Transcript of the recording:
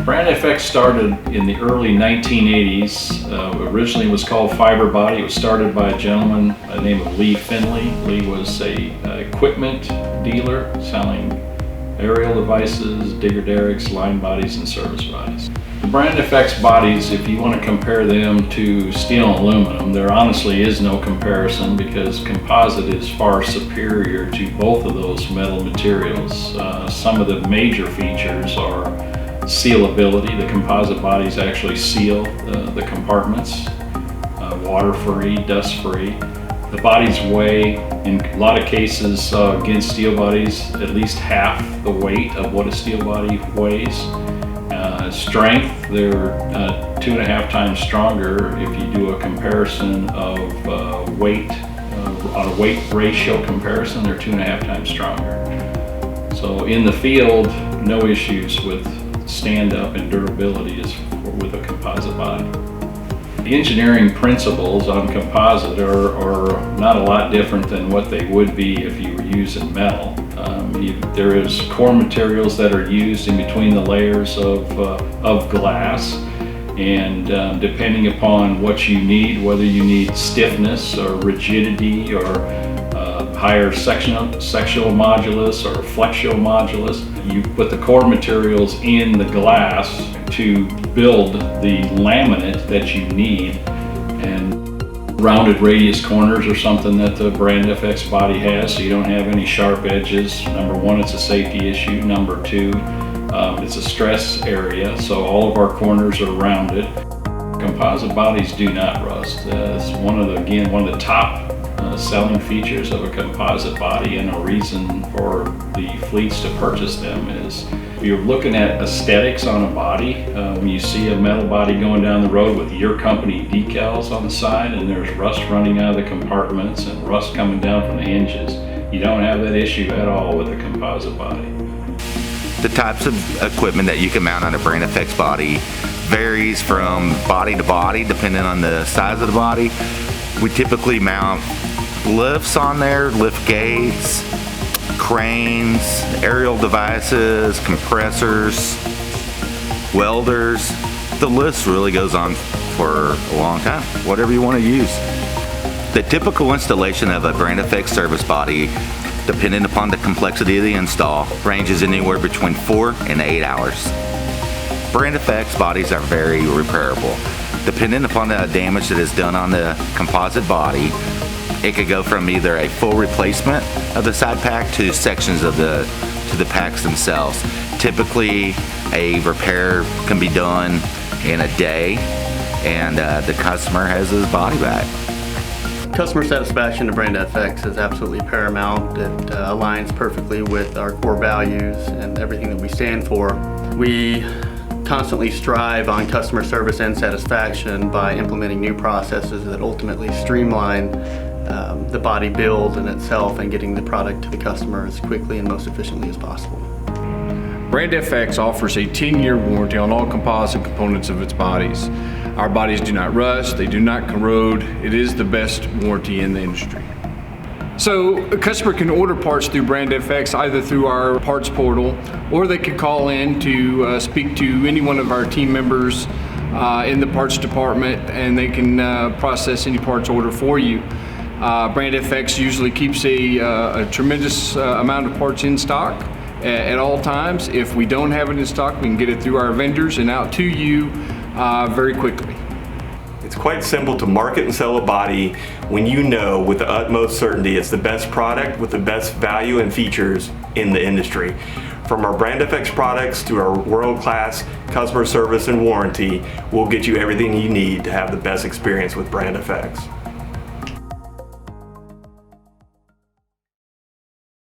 BrandFX started in the early 1980s. Originally it was called Fiber Body. It was started by a gentleman by the name of Lee Finley. Lee was a equipment dealer selling aerial devices, digger derricks, line bodies, and service bodies. The BrandFX bodies, if you want to compare them to steel and aluminum, there honestly is no comparison because composite is far superior to both of those metal materials. Some of the major features are sealability. The composite bodies actually seal the compartments, water-free, dust-free. The bodies weigh, in a lot of cases against steel bodies, at least half the weight of what a steel body weighs. Strength, they're 2.5 times stronger if you do a comparison of weight, on a weight ratio comparison, they're 2.5 times stronger. So in the field, no issues with stand-up and durability as with a composite body. The engineering principles on composite are not a lot different than what they would be if you were using metal. There is core materials that are used in between the layers of glass, and depending upon what you need, whether you need stiffness or rigidity or higher sectional modulus or flexural modulus, you put the core materials in the glass to build the laminate that you need. And rounded radius corners are something that the BrandFX body has, so you don't have any sharp edges. Number one, it's a safety issue. Number two, it's a stress area, so all of our corners are rounded. Composite bodies do not rust. It's one of the top selling features of a composite body, and a reason for the fleets to purchase them is if you're looking at aesthetics on a body, when you see a metal body going down the road with your company decals on the side and there's rust running out of the compartments and rust coming down from the hinges, you don't have that issue at all with a composite body. The types of equipment that you can mount on a BrandFX body varies from body to body depending on the size of the body. We typically mount lifts on there, lift gates, cranes, aerial devices, compressors, welders. The list really goes on for a long time, whatever you want to use. The typical installation of a BrandFX service body, depending upon the complexity of the install, ranges anywhere between 4 and 8 hours. BrandFX bodies are very repairable. Depending upon the damage that is done on the composite body, it could go from either a full replacement of the side pack to sections of the packs themselves. Typically, a repair can be done in a day, and the customer has his body back. Customer satisfaction to BrandFX is absolutely paramount. It aligns perfectly with our core values and everything that we stand for. We constantly strive on customer service and satisfaction by implementing new processes that ultimately streamline the body build in itself and getting the product to the customer as quickly and most efficiently as possible. BrandFX offers a 10-year warranty on all composite components of its bodies. Our bodies do not rust, they do not corrode. It is the best warranty in the industry. So a customer can order parts through BrandFX either through our parts portal, or they could call in to speak to any one of our team members in the parts department, and they can process any parts order for you. BrandFX usually keeps a tremendous amount of parts in stock at all times. If we don't have it in stock, we can get it through our vendors and out to you very quickly. It's quite simple to market and sell a body when you know with the utmost certainty it's the best product with the best value and features in the industry. From our BrandFX products to our world-class customer service and warranty, we'll get you everything you need to have the best experience with BrandFX.